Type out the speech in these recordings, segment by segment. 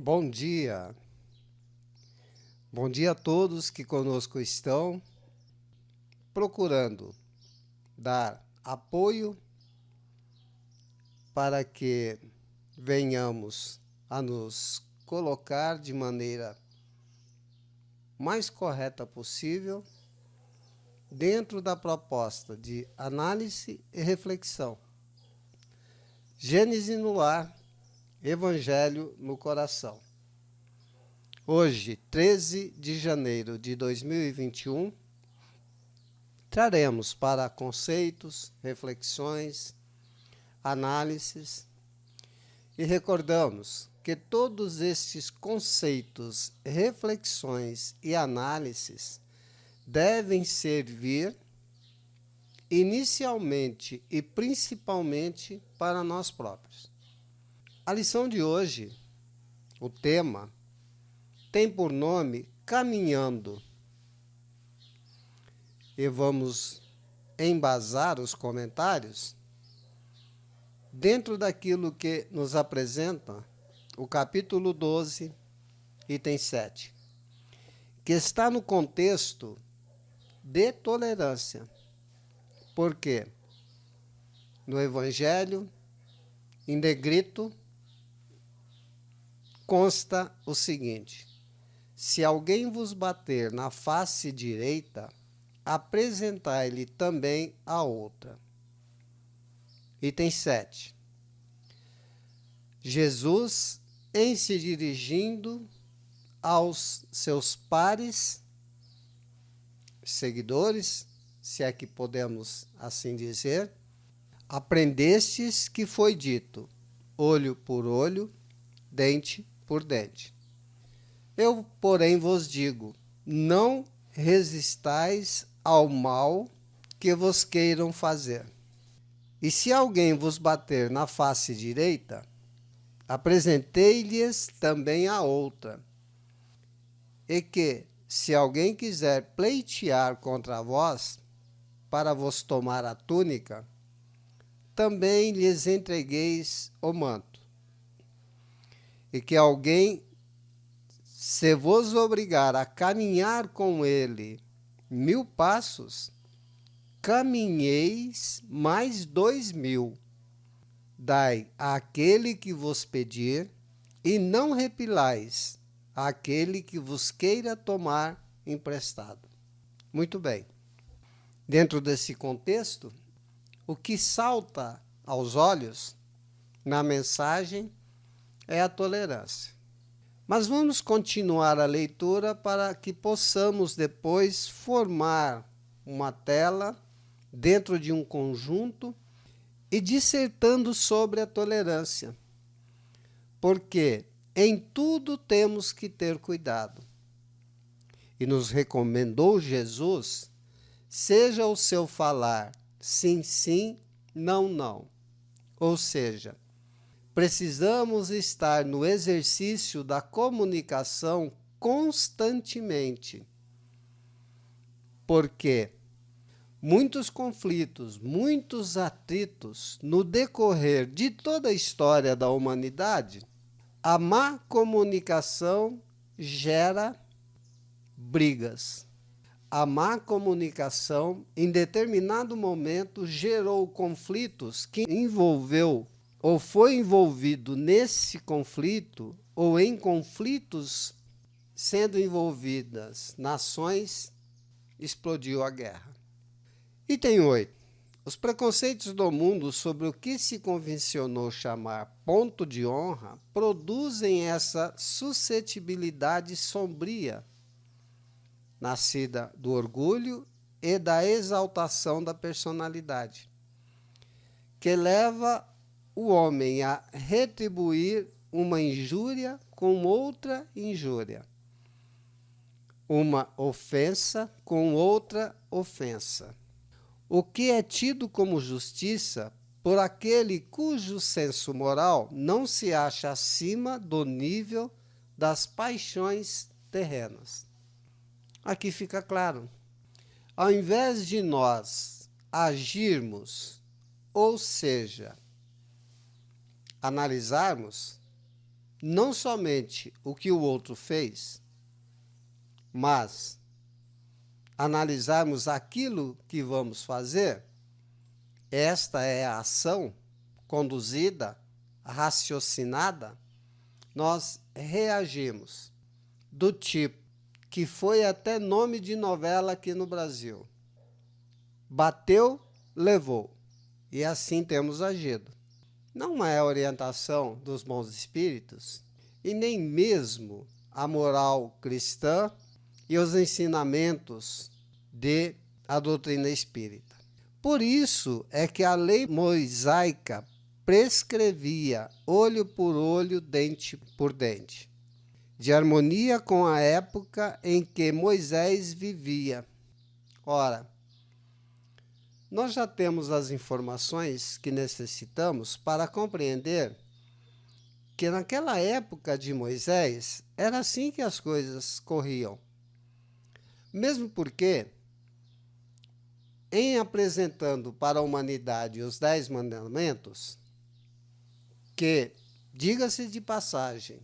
Bom dia. Bom dia a todos que conosco estão, procurando dar apoio para que venhamos a nos colocar de maneira mais correta possível dentro da proposta de análise e reflexão. Gênese no lar, Evangelho no coração. Hoje, 13 de janeiro de 2021, traremos para conceitos, reflexões, análises e recordamos que todos estes conceitos, reflexões e análises devem servir inicialmente e principalmente para nós próprios. A lição de hoje, o tema, tem por nome Caminhando. E vamos embasar os comentários dentro daquilo que nos apresenta o capítulo 12, item 7, que está no contexto de tolerância. Porque no Evangelho, em negrito, consta o seguinte: se alguém vos bater na face direita, apresentai-lhe também a outra. Item 7. Jesus, em se dirigindo aos seus pares, seguidores, se é que podemos assim dizer, aprendestes que foi dito, olho por olho, dente por dente. Eu, porém, vos digo, não resistais ao mal que vos queiram fazer. E se alguém vos bater na face direita, apresentei-lhes também a outra. E que, se alguém quiser pleitear contra vós, para vos tomar a túnica, também lhes entregueis o manto. E que alguém, se vos obrigar a caminhar com ele 1000 passos, caminheis mais 2000. Dai àquele que vos pedir, e não repilais àquele que vos queira tomar emprestado. Muito bem. Dentro desse contexto, o que salta aos olhos na mensagem é a tolerância. Mas vamos continuar a leitura para que possamos depois formar uma tela dentro de um conjunto e dissertando sobre a tolerância. Porque em tudo temos que ter cuidado. E nos recomendou Jesus, seja o seu falar sim, sim, não, não. Ou seja, precisamos estar no exercício da comunicação constantemente, porque muitos conflitos, muitos atritos no decorrer de toda a história da humanidade, a má comunicação gera brigas. A má comunicação, em determinado momento, gerou conflitos que envolveu ou foi envolvido nesse conflito, ou em conflitos sendo envolvidas nações, explodiu a guerra. Item 8. Os preconceitos do mundo sobre o que se convencionou chamar ponto de honra produzem essa suscetibilidade sombria, nascida do orgulho e da exaltação da personalidade, que leva o homem a retribuir uma injúria com outra injúria, uma ofensa com outra ofensa. O que é tido como justiça por aquele cujo senso moral não se acha acima do nível das paixões terrenas. Aqui fica claro. Ao invés de nós agirmos, ou seja, analisarmos, não somente o que o outro fez, mas analisarmos aquilo que vamos fazer, esta é a ação conduzida, raciocinada, nós reagimos do tipo que foi até nome de novela aqui no Brasil. Bateu, levou. E assim temos agido. Não é a orientação dos bons espíritos e nem mesmo a moral cristã e os ensinamentos da doutrina espírita. Por isso é que a lei mosaica prescrevia olho por olho, dente por dente, de harmonia com a época em que Moisés vivia. Ora, nós já temos as informações que necessitamos para compreender que naquela época de Moisés era assim que as coisas corriam. Mesmo porque, em apresentando para a humanidade os 10 mandamentos, que, diga-se de passagem,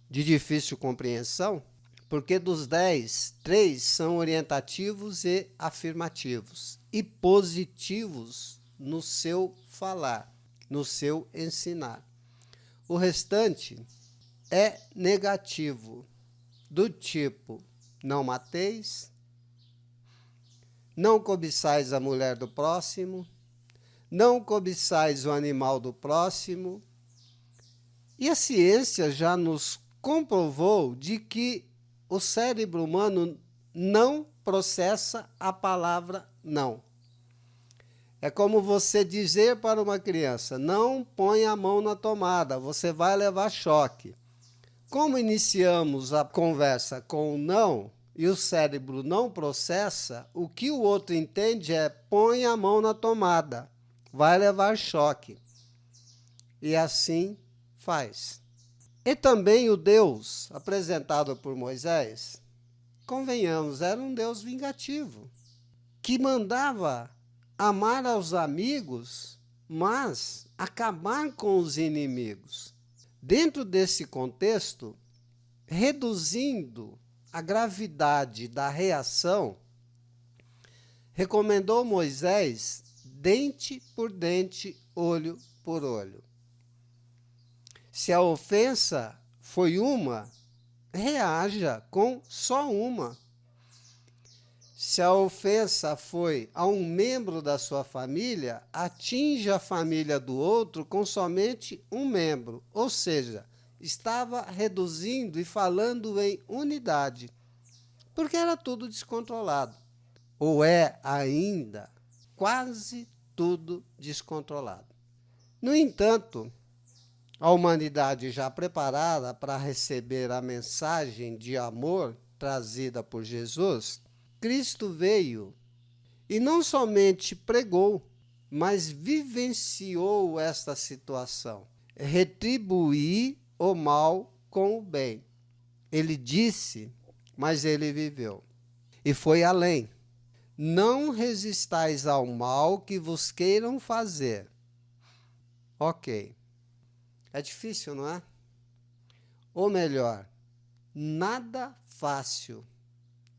de difícil compreensão, porque dos 10, 3 são orientativos e afirmativos, e positivos no seu falar, no seu ensinar. O restante é negativo, do tipo: não mateis, não cobiçais a mulher do próximo, não cobiçais o animal do próximo. E a ciência já nos comprovou de que o cérebro humano não processa a palavra não. É como você dizer para uma criança: não põe a mão na tomada, você vai levar choque. Como iniciamos a conversa com o não e o cérebro não processa, o que o outro entende é: põe a mão na tomada, vai levar choque. E assim faz. E também o Deus apresentado por Moisés, convenhamos, era um Deus vingativo, que mandava amar aos amigos, mas acabar com os inimigos. Dentro desse contexto, reduzindo a gravidade da reação, recomendou Moisés dente por dente, olho por olho. Se a ofensa foi uma, reaja com só uma. Se a ofensa foi a um membro da sua família, atinja a família do outro com somente um membro. Ou seja, estava reduzindo e falando em unidade, porque era tudo descontrolado. Ou é ainda quase tudo descontrolado. No entanto, a humanidade já preparada para receber a mensagem de amor trazida por Jesus, Cristo veio e não somente pregou, mas vivenciou esta situação. Retribuir o mal com o bem. Ele disse, mas ele viveu. E foi além. Não resistais ao mal que vos queiram fazer. Ok. É difícil, não é? Ou melhor, nada fácil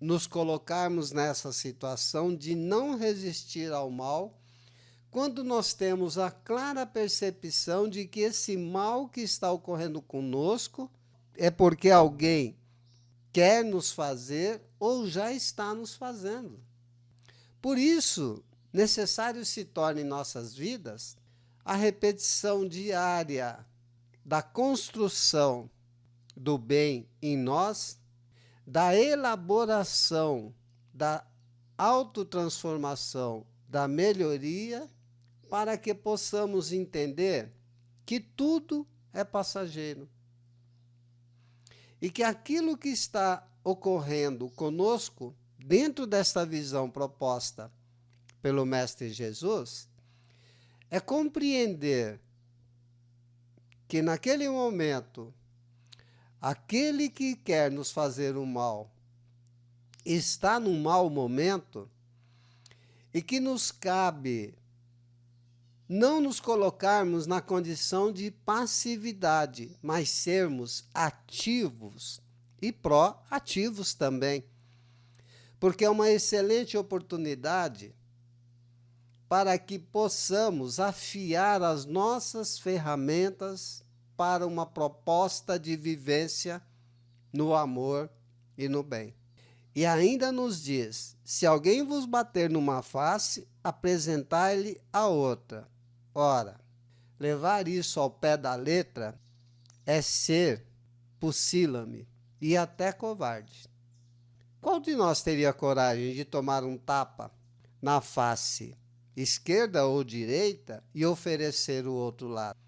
nos colocarmos nessa situação de não resistir ao mal, quando nós temos a clara percepção de que esse mal que está ocorrendo conosco é porque alguém quer nos fazer ou já está nos fazendo. Por isso, necessário se torna em nossas vidas a repetição diária da construção do bem em nós, da elaboração, da autotransformação, da melhoria, para que possamos entender que tudo é passageiro. E que aquilo que está ocorrendo conosco, dentro desta visão proposta pelo Mestre Jesus, é compreender que naquele momento, aquele que quer nos fazer o mal está num mau momento e que nos cabe não nos colocarmos na condição de passividade, mas sermos ativos e proativos também. Porque é uma excelente oportunidade para que possamos afiar as nossas ferramentas para uma proposta de vivência no amor e no bem. E ainda nos diz: se alguém vos bater numa face, apresentai-lhe a outra. Ora, levar isso ao pé da letra é ser pusilânime e até covarde. Qual de nós teria coragem de tomar um tapa na face esquerda ou direita e oferecer o outro lado?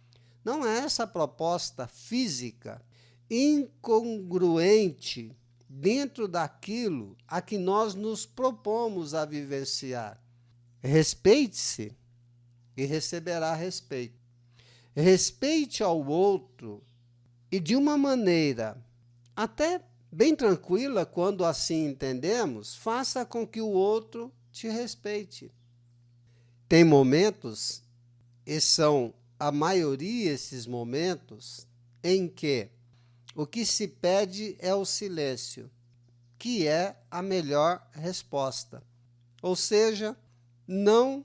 Não é essa proposta física incongruente dentro daquilo a que nós nos propomos a vivenciar. Respeite-se e receberá respeito. Respeite ao outro e de uma maneira até bem tranquila, quando assim entendemos, faça com que o outro te respeite. Tem momentos, e são a maioria esses momentos, em que o que se pede é o silêncio, que é a melhor resposta. Ou seja, não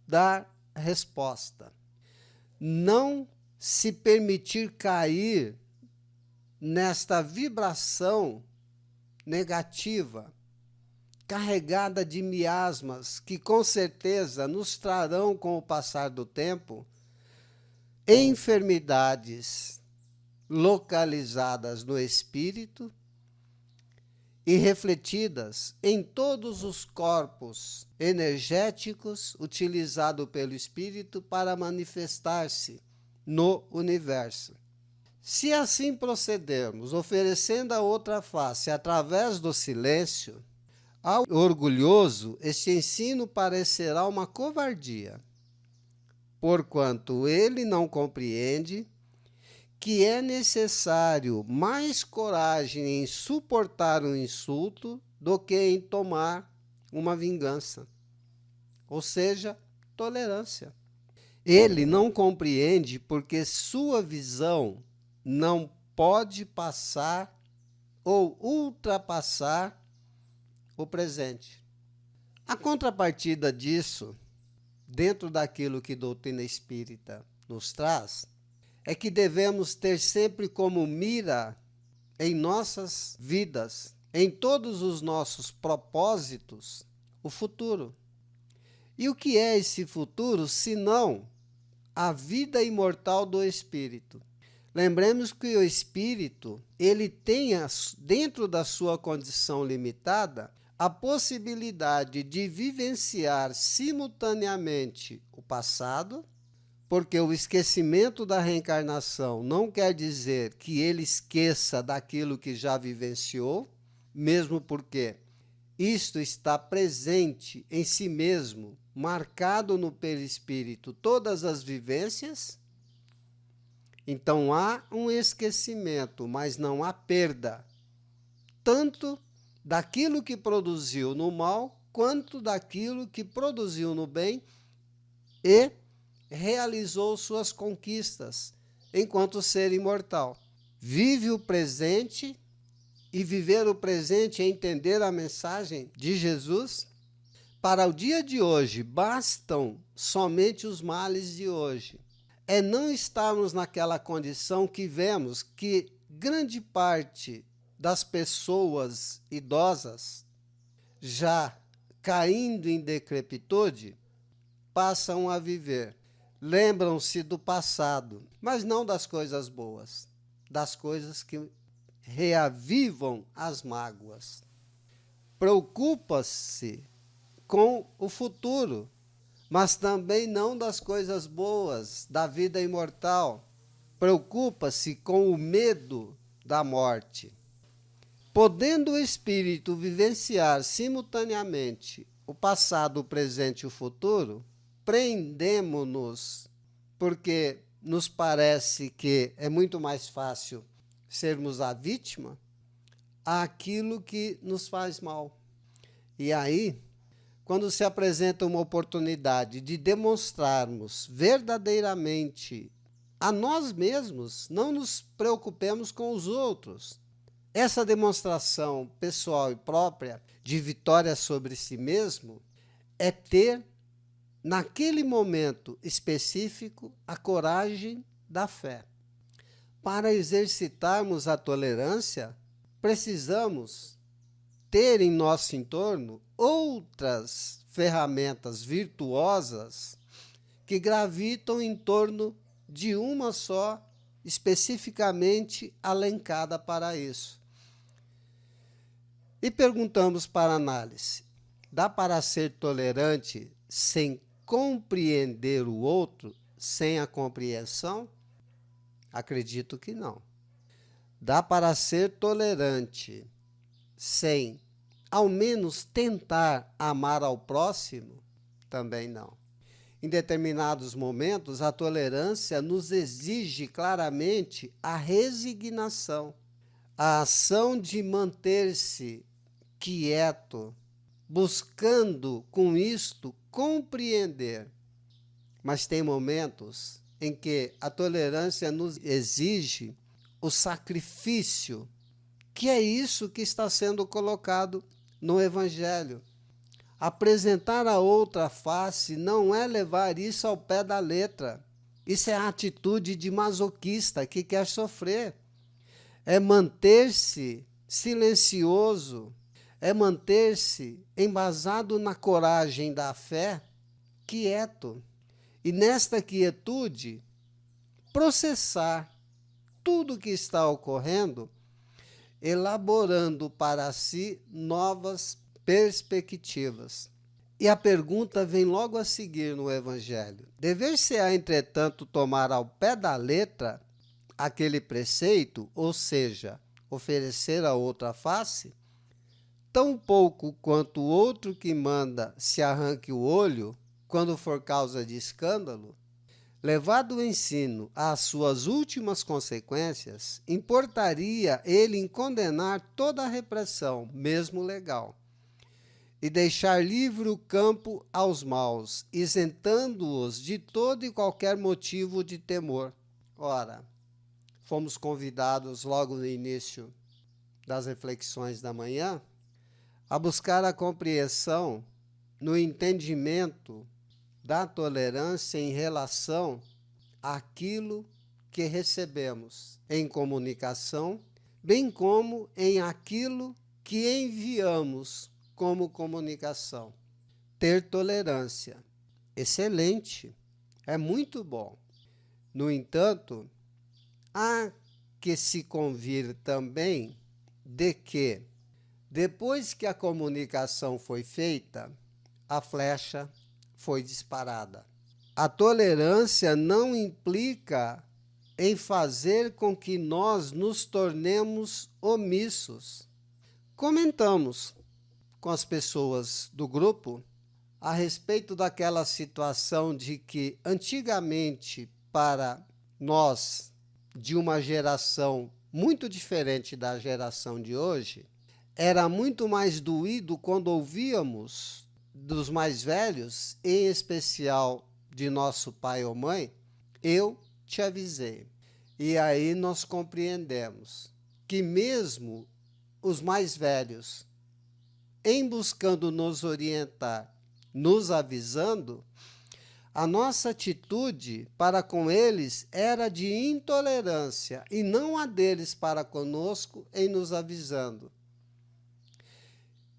dar resposta. Não se permitir cair nesta vibração negativa, carregada de miasmas, que com certeza nos trarão, com o passar do tempo, enfermidades localizadas no espírito e refletidas em todos os corpos energéticos utilizados pelo espírito para manifestar-se no universo. Se assim procedermos, oferecendo a outra face através do silêncio, ao orgulhoso este ensino parecerá uma covardia, porquanto ele não compreende que é necessário mais coragem em suportar um insulto do que em tomar uma vingança, ou seja, tolerância. Ele não compreende porque sua visão não pode passar ou ultrapassar o presente. A contrapartida disso, dentro daquilo que a doutrina espírita nos traz, é que devemos ter sempre como mira em nossas vidas, em todos os nossos propósitos, o futuro. E o que é esse futuro, senão a vida imortal do espírito? Lembremos que o espírito, ele tem dentro da sua condição limitada a possibilidade de vivenciar simultaneamente o passado, porque o esquecimento da reencarnação não quer dizer que ele esqueça daquilo que já vivenciou, mesmo porque isto está presente em si mesmo, marcado no perispírito todas as vivências. Então há um esquecimento, mas não há perda, tanto daquilo que produziu no mal, quanto daquilo que produziu no bem e realizou suas conquistas enquanto ser imortal. Vive o presente, e viver o presente é entender a mensagem de Jesus. Para o dia de hoje, bastam somente os males de hoje. É não estarmos naquela condição que vemos que grande parte das pessoas idosas, já caindo em decrepitude, passam a viver. Lembram-se do passado, mas não das coisas boas, das coisas que reavivam as mágoas. Preocupa-se com o futuro, mas também não das coisas boas, da vida imortal. Preocupa-se com o medo da morte. Podendo o espírito vivenciar simultaneamente o passado, o presente e o futuro, prendemo-nos, porque nos parece que é muito mais fácil sermos a vítima, àquilo que nos faz mal. E aí quando se apresenta uma oportunidade de demonstrarmos verdadeiramente a nós mesmos, não nos preocupemos com os outros. Essa demonstração pessoal e própria de vitória sobre si mesmo é ter, naquele momento específico, a coragem da fé. Para exercitarmos a tolerância, precisamos ter em nosso entorno outras ferramentas virtuosas que gravitam em torno de uma só, especificamente alencada para isso. E perguntamos para a análise: dá para ser tolerante sem compreender o outro, sem a compreensão? Acredito que não. Dá para ser tolerante sem, ao menos, tentar amar ao próximo? Também não. Em determinados momentos, a tolerância nos exige claramente a resignação, a ação de manter-se quieto, buscando com isto compreender. Mas tem momentos em que a tolerância nos exige o sacrifício, que é isso que está sendo colocado no Evangelho. Apresentar a outra face não é levar isso ao pé da letra. Isso é a atitude de masoquista que quer sofrer. É manter-se silencioso, é manter-se embasado na coragem da fé, quieto. E nesta quietude, processar tudo o que está ocorrendo, elaborando para si novas perspectivas. E a pergunta vem logo a seguir no Evangelho: dever-se-á, entretanto, tomar ao pé da letra aquele preceito, ou seja, oferecer a outra face? Tão pouco quanto o outro que manda se arranque o olho, quando for causa de escândalo? Levado o ensino às suas últimas consequências, importaria ele em condenar toda a repressão, mesmo legal, e deixar livre o campo aos maus, isentando-os de todo e qualquer motivo de temor. Ora, fomos convidados logo no início das reflexões da manhã a buscar a compreensão no entendimento da tolerância em relação àquilo que recebemos em comunicação, bem como em aquilo que enviamos como comunicação. Ter tolerância, excelente, é muito bom. No entanto, há que se convir também de que, depois que a comunicação foi feita, a flecha foi disparada. A tolerância não implica em fazer com que nós nos tornemos omissos. Comentamos com as pessoas do grupo a respeito daquela situação de que, antigamente, para nós, de uma geração muito diferente da geração de hoje, era muito mais doído quando ouvíamos dos mais velhos, em especial de nosso pai ou mãe: eu te avisei. E aí nós compreendemos que mesmo os mais velhos, em buscando nos orientar, nos avisando, a nossa atitude para com eles era de intolerância e não a deles para conosco em nos avisando.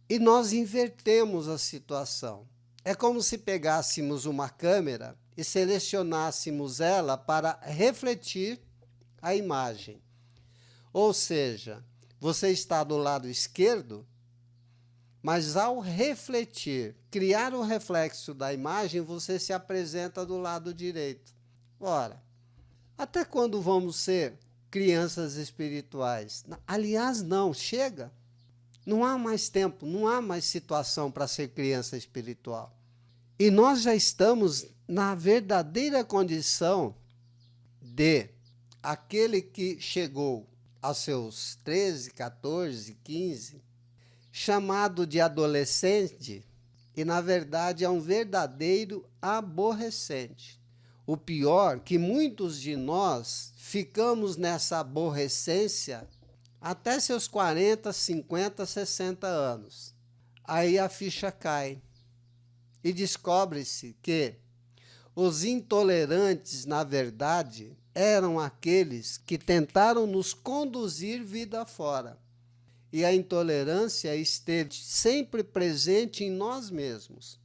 E nós invertemos a situação. É como se pegássemos uma câmera e selecionássemos ela para refletir a imagem. Ou seja, você está do lado esquerdo, mas ao refletir, criar o reflexo da imagem, você se apresenta do lado direito. Ora, até quando vamos ser crianças espirituais? Aliás, não, chega. Não há mais tempo, não há mais situação para ser criança espiritual. E nós já estamos na verdadeira condição de aquele que chegou aos seus 13, 14, 15, chamado de adolescente, e, na verdade, é um verdadeiro aborrecente. O pior, que muitos de nós ficamos nessa aborrecência até seus 40, 50, 60 anos. Aí a ficha cai e descobre-se que os intolerantes, na verdade, eram aqueles que tentaram nos conduzir vida fora. E a intolerância esteve sempre presente em nós mesmos,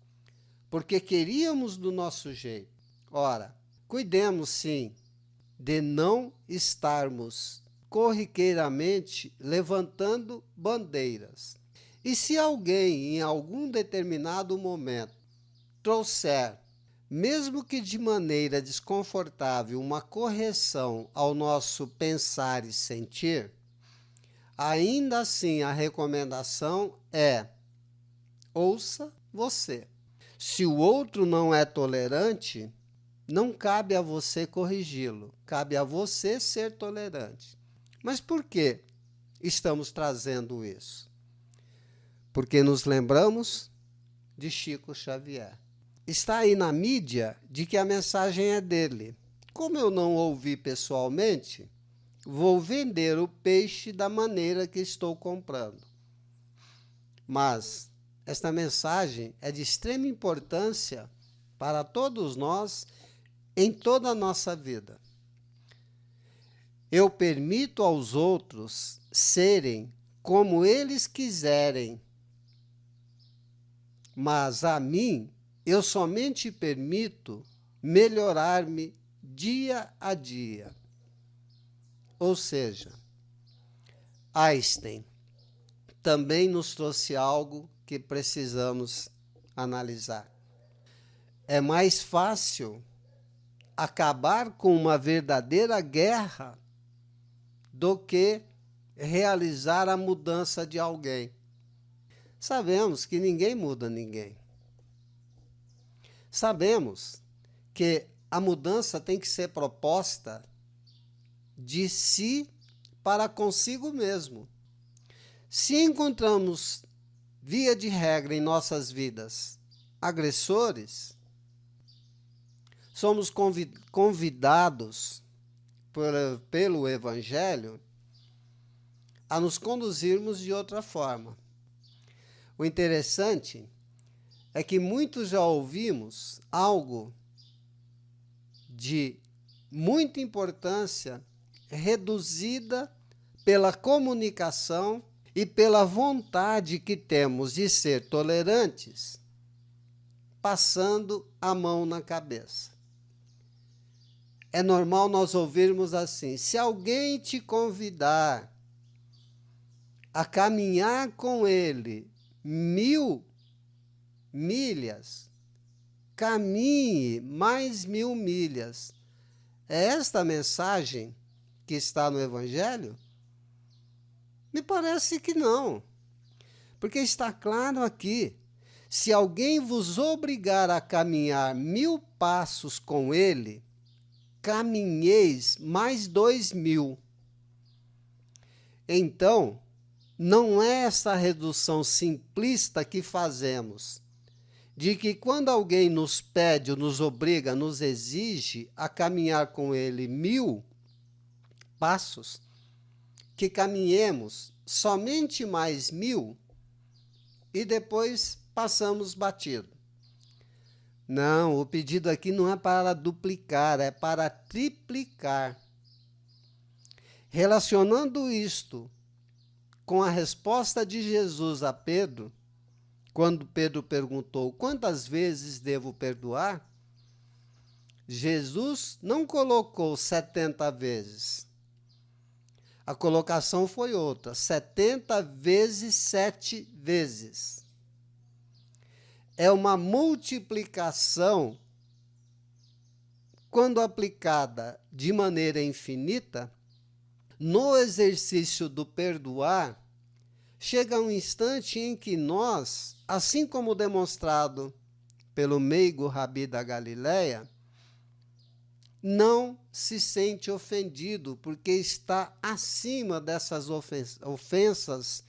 porque queríamos do nosso jeito. Ora, cuidemos sim de não estarmos corriqueiramente levantando bandeiras. E se alguém, em algum determinado momento, trouxer, mesmo que de maneira desconfortável, uma correção ao nosso pensar e sentir, ainda assim a recomendação é: ouça você. Se o outro não é tolerante, não cabe a você corrigi-lo, cabe a você ser tolerante. Mas por que estamos trazendo isso? Porque nos lembramos de Chico Xavier. Está aí na mídia de que a mensagem é dele. Como eu não ouvi pessoalmente, vou vender o peixe da maneira que estou comprando. Mas esta mensagem é de extrema importância para todos nós em toda a nossa vida. Eu permito aos outros serem como eles quiserem, mas a mim eu somente permito melhorar-me dia a dia. Ou seja, Einstein também nos trouxe algo que precisamos analisar. É mais fácil acabar com uma verdadeira guerra do que realizar a mudança de alguém. Sabemos que ninguém muda ninguém. Sabemos que a mudança tem que ser proposta de si para consigo mesmo. Se encontramos, via de regra, em nossas vidas, agressores, somos convidados pelo Evangelho a nos conduzirmos de outra forma. O interessante é que muitos já ouvimos algo de muita importância reduzida pela comunicação e pela vontade que temos de ser tolerantes, passando a mão na cabeça. É normal nós ouvirmos assim: se alguém te convidar a caminhar com ele 1000 milhas, caminhe mais 1000 milhas. É esta a mensagem que está no Evangelho? Me parece que não. Porque está claro aqui: se alguém vos obrigar a caminhar 1000 passos com ele, caminheis mais 2000. Então, não é essa redução simplista que fazemos, de que quando alguém nos pede, ou nos obriga, nos exige a caminhar com ele 1000 passos, que caminhemos somente mais 1000 e depois passamos batido. Não, o pedido aqui não é para duplicar, é para triplicar. Relacionando isto com a resposta de Jesus a Pedro, quando Pedro perguntou: quantas vezes devo perdoar? Jesus não colocou 70 vezes. A colocação foi outra: 70 vezes 7 vezes. É uma multiplicação, quando aplicada de maneira infinita, no exercício do perdoar, chega um instante em que nós, assim como demonstrado pelo meigo Rabi da Galileia, não se sente ofendido, porque está acima dessas ofensas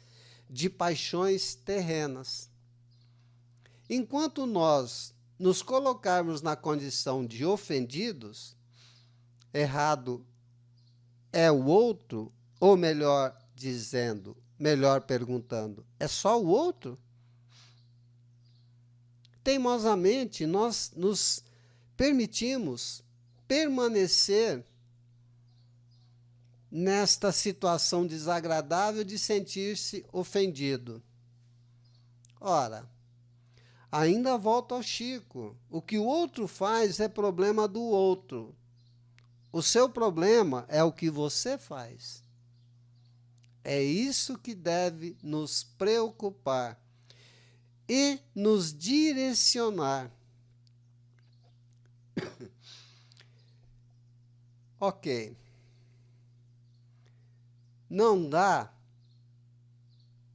de paixões terrenas. Enquanto nós nos colocarmos na condição de ofendidos, errado é o outro, ou melhor dizendo, melhor perguntando, é só o outro? Teimosamente, nós nos permitimos permanecer nesta situação desagradável de sentir-se ofendido. Ora, ainda volto ao Chico. O que o outro faz é problema do outro. O seu problema é o que você faz. É isso que deve nos preocupar e nos direcionar. Ok. Não dá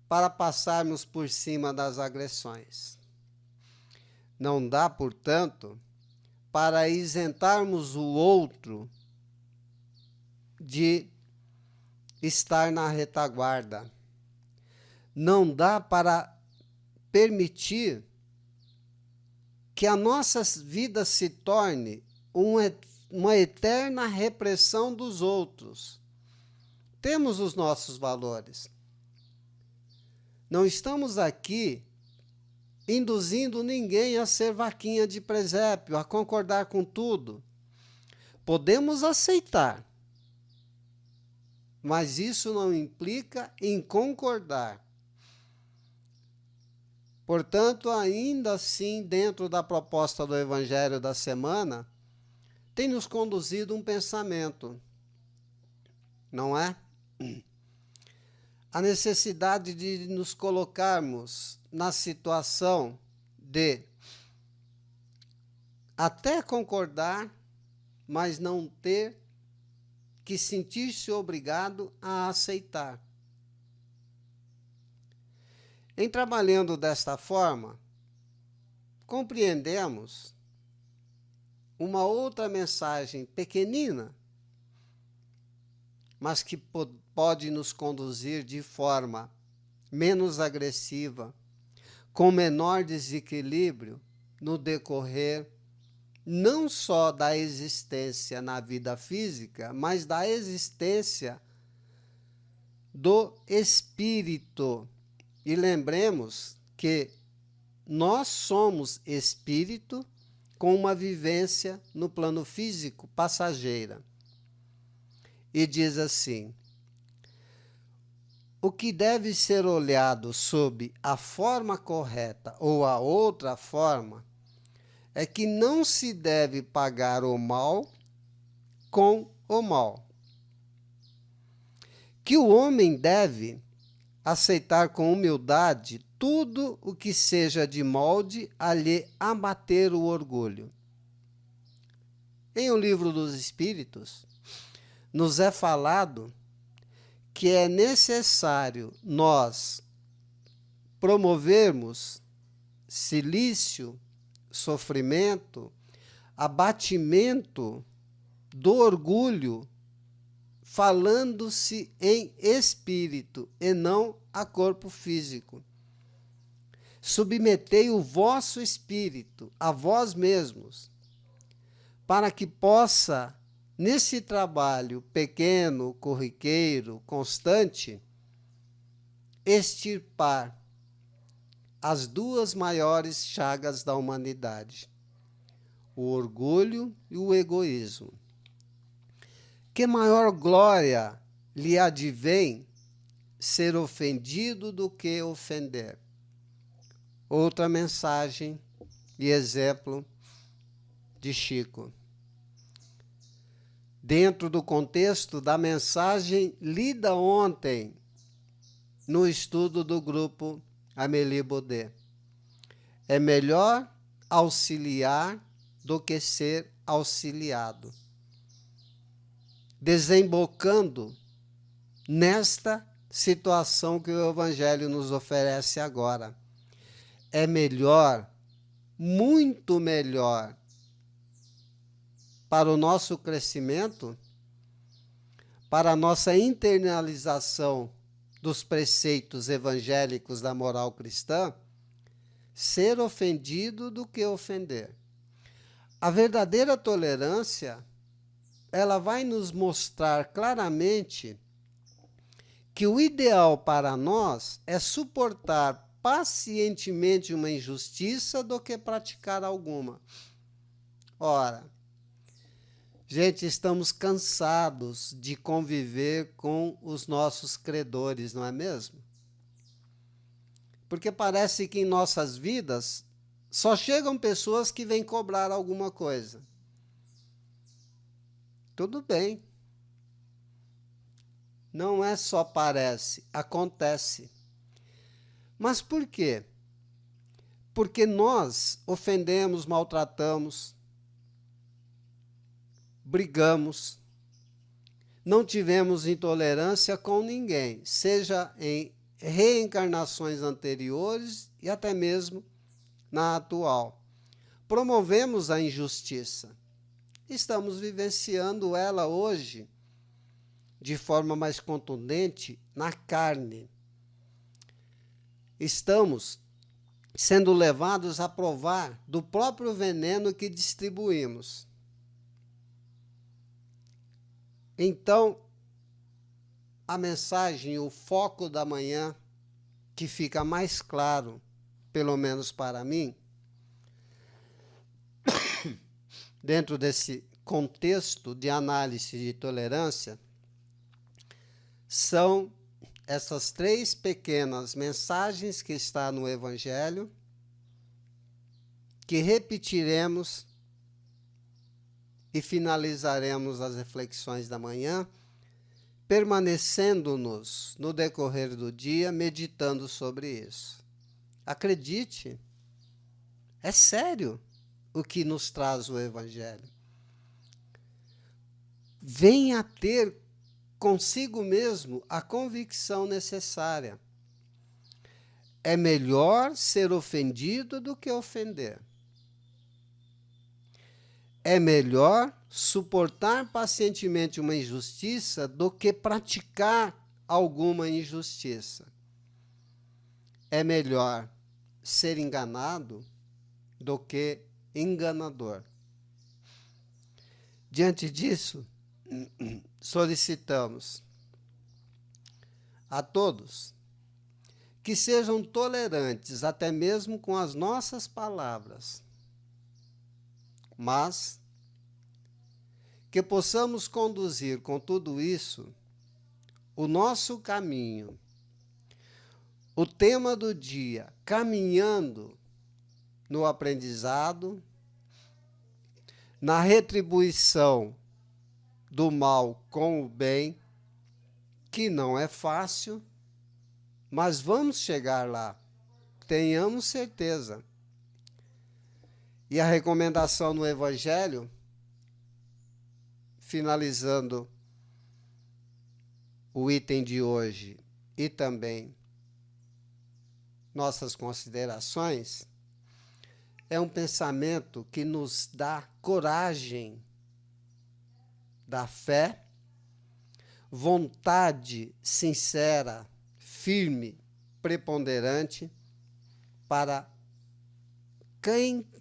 para passarmos por cima das agressões. Não dá, portanto, para isentarmos o outro de estar na retaguarda. Não dá para permitir que a nossa vida se torne uma eterna repressão dos outros. Temos os nossos valores. Não estamos aqui induzindo ninguém a ser vaquinha de presépio, a concordar com tudo. Podemos aceitar, mas isso não implica em concordar. Portanto, ainda assim, dentro da proposta do Evangelho da semana, tem nos conduzido um pensamento, não é? A necessidade de nos colocarmos na situação de até concordar, mas não ter que sentir-se obrigado a aceitar. Em trabalhando desta forma, compreendemos uma outra mensagem pequenina, mas que pode nos conduzir de forma menos agressiva, com menor desequilíbrio no decorrer não só da existência na vida física, mas da existência do espírito. E lembremos que nós somos espírito com uma vivência no plano físico passageira. E diz assim: o que deve ser olhado sob a forma correta ou a outra forma é que não se deve pagar o mal com o mal. Que o homem deve aceitar com humildade tudo o que seja de molde a lhe abater o orgulho. Em O Livro dos Espíritos, nos é falado que é necessário nós promovermos silício, sofrimento, abatimento do orgulho, falando-se em espírito e não a corpo físico. Submetei o vosso espírito a vós mesmos, para que possa, nesse trabalho pequeno, corriqueiro, constante, extirpar as duas maiores chagas da humanidade, o orgulho e o egoísmo. Que maior glória lhe advém ser ofendido do que ofender? Outra mensagem e exemplo de Chico. Dentro do contexto da mensagem lida ontem no estudo do grupo Amélie Baudet. É melhor auxiliar do que ser auxiliado. Desembocando nesta situação que o Evangelho nos oferece agora. É melhor, muito melhor, para o nosso crescimento, para a nossa internalização dos preceitos evangélicos da moral cristã, ser ofendido do que ofender. A verdadeira tolerância, ela vai nos mostrar claramente que o ideal para nós é suportar pacientemente uma injustiça do que praticar alguma. Ora, gente, estamos cansados de conviver com os nossos credores, não é mesmo? Porque parece que em nossas vidas só chegam pessoas que vêm cobrar alguma coisa. Tudo bem. Não é só parece, acontece. Mas por quê? Porque nós ofendemos, maltratamos, brigamos, não tivemos intolerância com ninguém, seja em reencarnações anteriores e até mesmo na atual. Promovemos a injustiça. Estamos vivenciando ela hoje de forma mais contundente na carne. Estamos sendo levados a provar do próprio veneno que distribuímos. Então, a mensagem, o foco da manhã, que fica mais claro, pelo menos para mim, dentro desse contexto de análise de tolerância, são essas 3 pequenas mensagens que está no Evangelho, que repetiremos e finalizaremos as reflexões da manhã, permanecendo-nos no decorrer do dia, meditando sobre isso. Acredite, é sério o que nos traz o Evangelho. Venha ter consigo mesmo a convicção necessária. É melhor ser ofendido do que ofender. É melhor suportar pacientemente uma injustiça do que praticar alguma injustiça. É melhor ser enganado do que enganador. Diante disso, solicitamos a todos que sejam tolerantes até mesmo com as nossas palavras, mas que possamos conduzir com tudo isso o nosso caminho, o tema do dia, caminhando no aprendizado, na retribuição do mal com o bem, que não é fácil, mas vamos chegar lá, tenhamos certeza. E a recomendação no Evangelho, finalizando o item de hoje e também nossas considerações, é um pensamento que nos dá coragem, dá fé, vontade sincera, firme, preponderante, para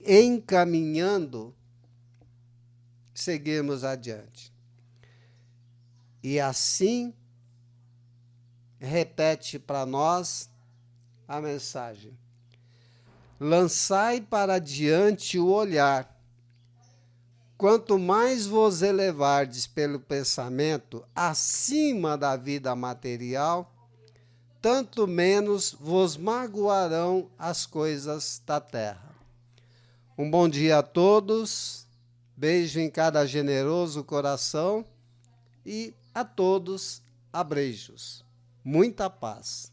encaminhando, seguirmos adiante. E assim, repete para nós a mensagem: lançai para diante o olhar. Quanto mais vos elevardes pelo pensamento acima da vida material, tanto menos vos magoarão as coisas da terra. Um bom dia a todos, beijo em cada generoso coração e a todos abreijos. Muita paz.